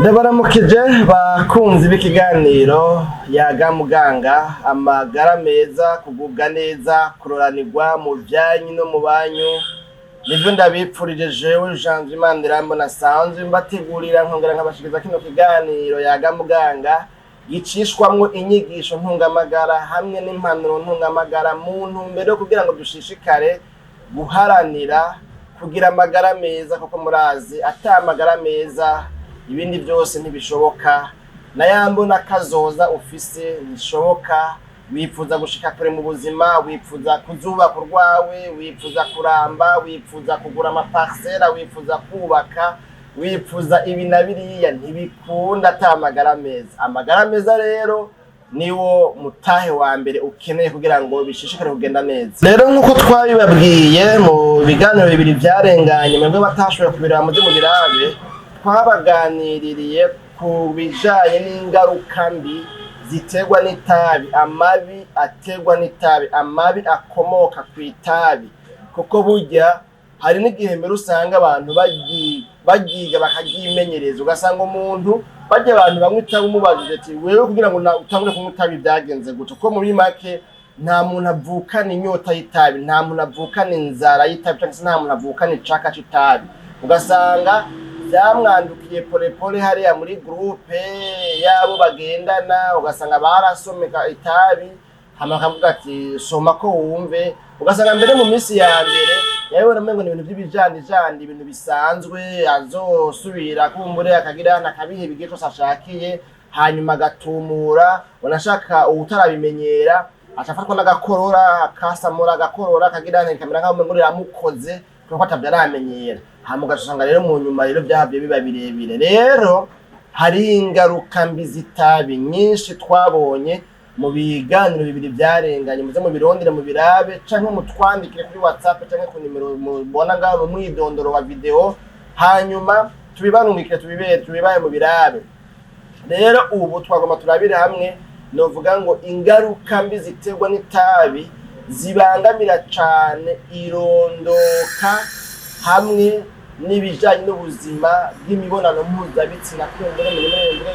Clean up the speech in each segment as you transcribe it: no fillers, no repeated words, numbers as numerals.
Ndabaramukije bakunzi b'ikiganiro yaga muganga, amagara meza, kugubwa neza, kuroranirwa mu byanyu no mu banyu. Nivyo ndabipfurije jewe Jean Imandirambo nasanzwe mbategurira nkongera nkabashikiriza kino kiganiro yaga muganga gicishwamwo inyigisho ntungamagara hamwe n'impanuro ntungamagara mu ntumbero yo kugira ngo dushishikare guharanira kugira amagara meza, kuko murazi ata amagara meza ibindi byose ntibishoboka, na yambona kazoza ufise nishoboka. Wifuza gushika kure mu buzima, wifuza kuzubaka urwawe, wifuza kuramba, wifuza kugura amaparcela, wifuza kubaka, wifuza ibi na biriya, ntibikunda ata amagara meza. Amagara meza rero niwo mutahe wa mbere ukeneye kugira ngo bishishikare kugenda neza. Rero nkuko twabibabwiye mu biganiro bibiri byarenganye, mwebwe batashoboye kubiraba mu birabe, twabaganiririye ku bijanye n'ingaruka mbi ziterwa n'itabi, amabi aterwa n'itabi, amabi akomoka ku itabi. Kuko burya hari n'igihe mbere usanga abantu bagiga bakagyimenyereza, ugasanga umuntu barya abantu banywa itabi umubajije ati wewe kugira ngo utangure kunywa itabi byagenze gute. Kuko muri make nta muntu avukana inyota y'itabi, nta muntu avukana inzara y'itabi, cyangwa se nta muntu avukana icaka c'itabi. Ugasanga byamwandukiye polepole hariya muri groupe yabo bagendana, ugasanga barasomeka itabi hama akavuga ati soma ko wumve. Ugasanga mbere mu minsi ya mbere yabibona mengo ni ibintu by'ibijandijandi, ibintu bisanzwe, azosubira kumbure akagira nakabihe bigiye cyose ashakiye, hanyuma agatumura. Wanashaka utarabimenyera acafatwa n'agakorora, akasamura agakorora, akagira ntikamera nkaho mengo riramukoze kuko atabyaramenyera. Hamugasanga rero mu nyuma rero byahabye biba birebire. Rero hari ingaruka mbi z'itabi nyinshi twabonye mu biganiro bibiri byarenganye, muze mu birondere mu birabe canke mutwandikire kuri WhatsApp canke ku nimero mubona ngaho mu mwidondoro wa video, hanyuma tubibarungikire tubibaye mu birabe. Rero ubu twagomba turabire hamwe, novuga ngo ingaruka mbi ziterwa n'itabi zibangamira cane irondoka hamwe n'ibijanye n'ubuzima bw'imibonano mpuzabitsina, kumbure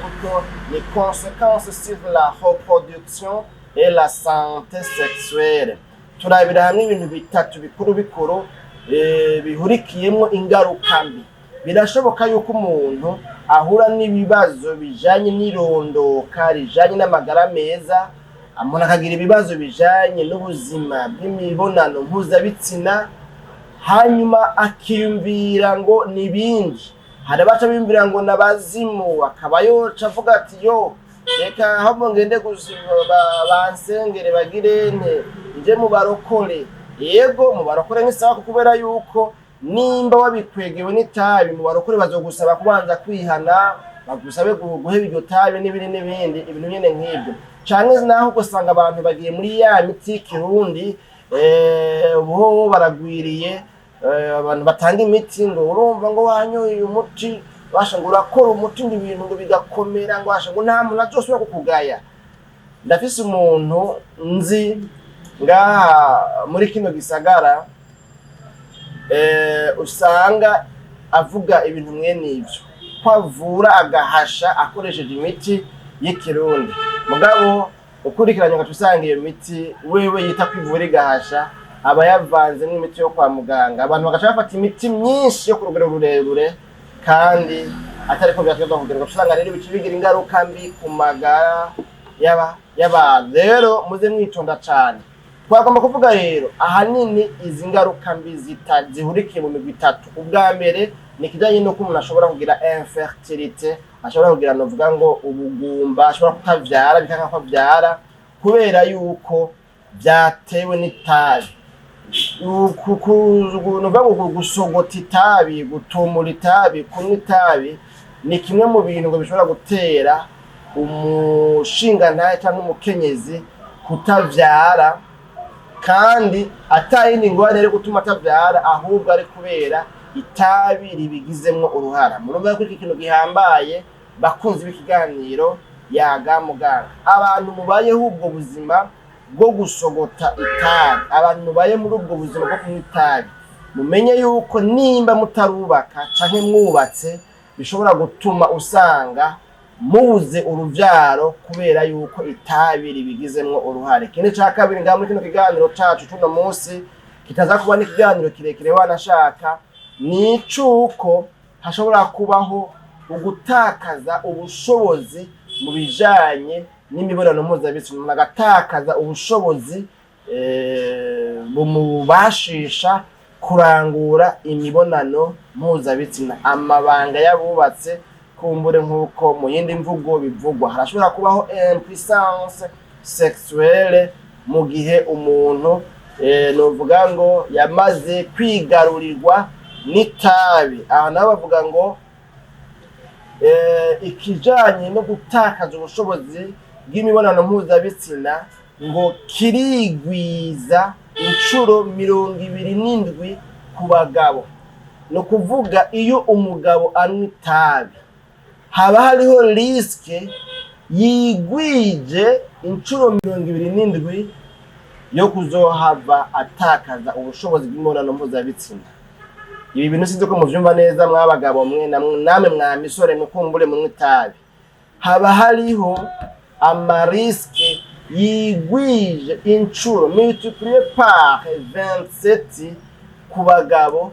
gutyo les conséquences sur la reproduction et la santé sexuelle. Turabira hamwe ibintu bitatu bikuru bihurikiyemo ingaruka mbi. Birashoboka yuko umuntu ahura n'ibibazo bijanye n'irondoka rijanye n'amagara meza, umuntu akagira ibibazo bijanye n'ubuzima bw'imibonano mpuzabitsina, hanyuma akiyumvira ngo nibindi. Hari abaca bimvira ngo nabazimu, akaba yoca avuga ati yo reka aho ngende bansengere bagire nje mu barokore. Yego mu barokore nk'isaha, kubera yuko nimba wabikwegewe n'itabi mu barokore bazogusaba kubanza kwihana, bagusabe guheba iryo tabi n'ibindi ibintu nyene nk'ibyo. Canke naho gusanga abantu bagiye muri ya miti y'ikirundi, bo baragwiriye abantu batanga imiti ngo urumva ngo wanyoye uyu muti basha ngo urakora umuti ngo ibintu ngo bigakomera, ngo basha ngo nta muntu azosubira kukugaya. Ndafise umuntu nzi ngaha muri kino gisagara usanga avuga ibintu mwene ivyo, kwavura agahasha akoresheje imiti y'ikirundi. Mugabo ukurikiranye ugatusanga iyo miti wewe yita kwivura igahasha aba yavanze n'imiti yo kwa muganga. Abantu bagaca bafata imiti myinshi yo ku rugero rurerure kandi atariko byategwa kugira ngo usanga rero bici bigira ingaruka mbi ku magara y'abantu. Rero muze mwitonda cyane. Twagomba kuvuga rero ahanini izi ngaruka mbi zihurikiye mu migwi itatu. Ubwa mbere ni kijanye no kumuntu ashobora kugira infertilité, ashobora kugira novuga ngo ubugumba, ashobora kutavyara bikanga ko avyara kubera yuko byatewe n'itabi. Novuga ngo gusogota itabi, gutumura itabi, kunywa itabi ni kimwe mu bintu ngo bishobora gutera umushingantahe cyangwa umukenyezi kutavyara, kandi atayindi ngorane rero gutuma atavyara, ahubwo ari kubera itabi ribigizemwo uruhara. Murumva ko iki kintu gihambaye bakunzi b'ikiganiro yaga muganga. Abantu mubayeho ubwo buzima bwo gusogota itabi, abantu mubaye muri ubwo buzima bwo kunywa itabi, mumenye yuko nimba mutarubaka canke mwubatse bishobora gutuma usanga mubuze uruvyaro kubera yuko itabi ribigizemwo uruhare. Ikindi ca kabiri ngaha muri kino kiganiro cacu cuno munsi kitaza kuba n'ikiganiro kirekire wanashaka, ni icuko hashobora kubaho ugutakaza ubushobozi mu bijanye n'imibonano mpuzabitsina. Umuntu agatakaza ubushobozi bumubashisha kurangura imibonano mpuzabitsina. Amabanga yabubatse kumbure nk'uko mu yindi mvugo bivugwa, harashobora kubaho impuissance sexuelle mu gihe umuntu novuga ngo yamaze kwigarurirwa n'itabi. Aha nabo bavuga ngo ikijanye no gutakaza ubushobozi bw'imibonano mpuzabitsina ngo kirigwiza incuro 27 ku bagabo. No kuvuga iyo umugabo anywa itabi haba hariho riske yigwije incuro 27 yo kuzohava atakaza ubushobozi bw'imibonano mpuzabitsina. Ibi bintu sinzi ko muvyumva neza mwabagabo mwe namwe mwamisore mukumbure mu itabi. Haba hariho amariske yigwije incuro multiplié par 27 ku bagabo,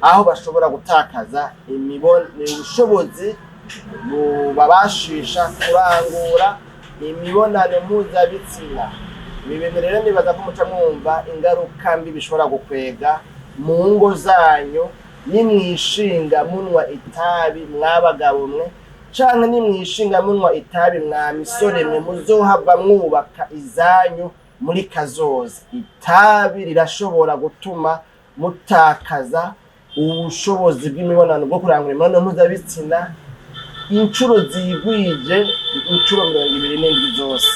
aho bashobora gutakaza ubushobozi bubabashisha kurangura imibonano mpuzabitsina. Ibi bintu rero nibaza ko muca mwumva ingaruka mbi bishobora gukwega mu ngo zanyu nimwishinga munwa itabi mwabagabo mwe, canke nimwishinga munwa itabi mwamisore mwe muzohava mwubaka izanyu muri kazoza. Itabi rirashobora gutuma mutakaza ubushobozi bw'imibonano bwo kurangura imibonano mpuzabitsina incuro zigwije incuro 27 zose.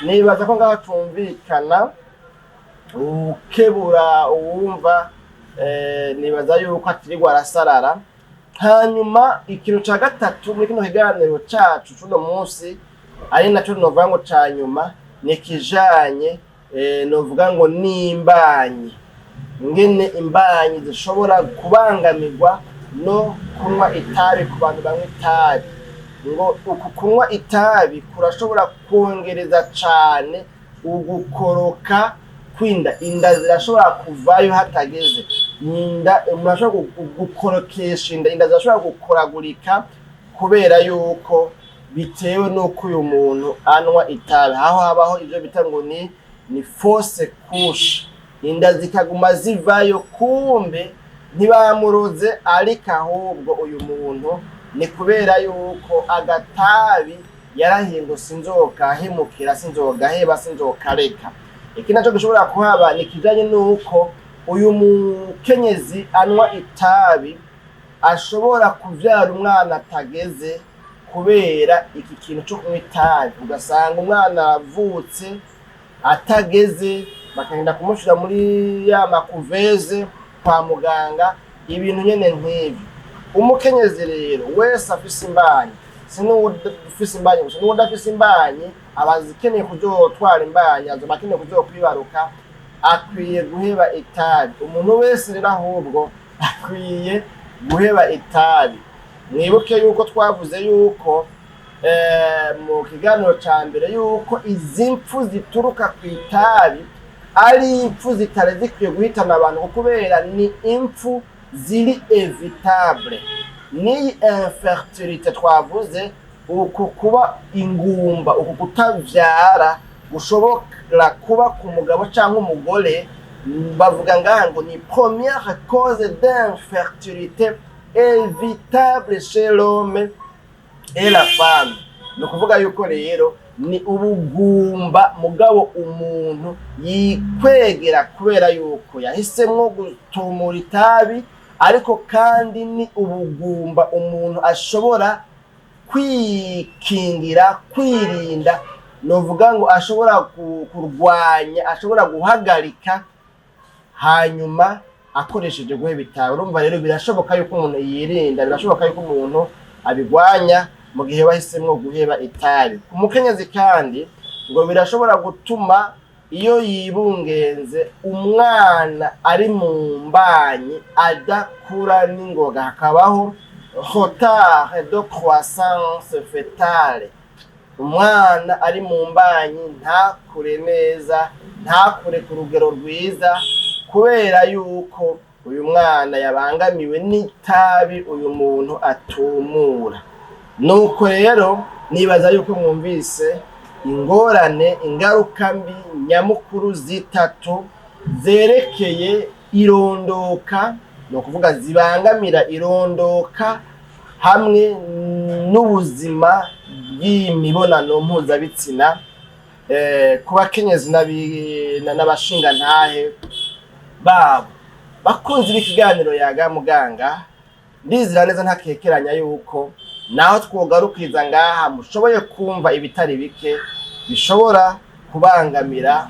Nibaza ko ngaho tumvikana ukebura uwumva nibaza yuko atirigwa arasarara. Hanyuma ikintu ca gatatu muri kino kiganiro cacu cuno munsi ari naco novuga ngo ca nyuma ni kijanye novuga ngo n'imbanyi, ngene imbanyi zishobora kubangamirwa no kunywa itabi ku bantu banywa itabi. Ngo uku kunywa itabi kurashobora kongereza cane ugukoroka kwinda. Inda zirashobora kuvayo hatageze. Inda murashobora gukorokesha inda zirashobora gukoragurika kubera yuko bitewe nuko uyu muntu anywa itabi. Aho habaho ivyo bita ngo ni fausse couche, inda zikaguma zivayo kumbe ntibamuroze, ariko ahubwo uyu muntu ni kubera yuko agatabi yarahingo sinzoka hemukira sinzoga heba sinzoka reka. Iki naco gishobora kuhaba ni kijanye nuko uyu mukenyezi anywa itabi ashobora kuvyara umwana atageze kubera iki kintu cyo kunywa itabi. Ugasanga umwana avutse atageze, bakagenda kumushira muri ya makuveze kwa muganga, ibintu nyene nk'ivyo. Umukenyezi rero wese afise imbanyi, sinufise imbanyi gusa, n'udafise imbanyi abazikeneye kuzotwara imbanyi, azobakeneye kuzokwibaruka, akwiye guheba itabi. Umuntu wese rero ahubwo akwiye guheba itabi. Mwibuke yuko twavuze yuko mu kiganiro ca mbere yuko izi mpfu zituruka ku itabi ari impfu zitari zikwiye guhitana abantu, kubera ni impfu ziri evitable. Ni infertilité twavuze, uku kuba ingumba, uku kutavyara gushobora kuba ku mugabo canke umugore, bavuga ngo ni première cause d'infertilité évitable chez l'homme et la femme. No kuvuga yuko rero ni ubugumba mugabo umuntu yikwegera kubera yuko yahisemwo gutumura itabi, ariko kandi ni ubugumba umuntu ashobora kwikingira, kwirinda, novuga ngo ashobora kurwanya, ashobora guhagarika hanyuma akoresheje guheba itabi. Urumva rero birashoboka yuko umuntu yirinda, birashoboka yuko umuntu abigwanya mu gihe bahisemwo guheba itabi. Umukenyezi kandi ngo birashobora gutuma iyo yibungenze umwana ari mu mbanyi adakura n'ingoga, hakabaho retard de croissance fœtale, umwana ari mu mbanyi ntakure neza, ntakure ku rugero rwiza, kubera yuko uyu mwana yabangamiwe n'itabi uyu muntu atumura. Nuko rero nibaza yuko mwumvise ingorane, ingaruka mbi nyamukuru zitatu zerekeye irondoka, no kuvuga zibangamira irondoka hamwe n'ubuzima bw'imibonano mpuzabitsina ku bakenyezi n'abashinga ntahe babo. Bakunzi b'ikiganiro Yaga Muganga, ndizira neza ntakekeranya yuko naho twogarukiriza ngaha mushoboye kumva ibitari bike bishobora kubangamira,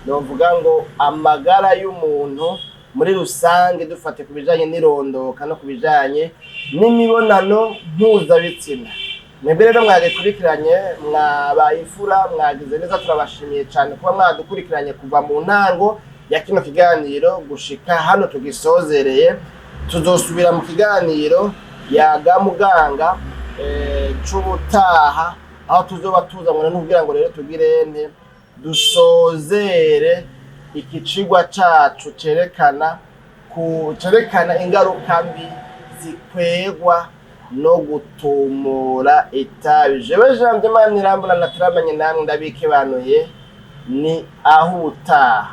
novuga ngo amagara y'umuntu muri rusange, dufate ku bijanye n'irondoka no ku bijanye n'imibonano mpuzabitsina. Mwebwe rero mwagikurikiranye, mwabaye imfura, mwagize neza, turabashimiye cyane kuba mwadukurikiranye kuva mu ntango ya kino kiganiro gushika hano tugisozereye. Tuzosubira mu kiganiro Yaga Muganga c'ubutaha, aho tuzoba tuzamwe n'ubwira ngo rero tugirente dusozere ikicigwa cacu cerekana ingaruka mbi zikwegwa no gutumura itabi. Jewe Jean Demani Rambura naturamanye namwe ndabikebanuye, ni aho utaha.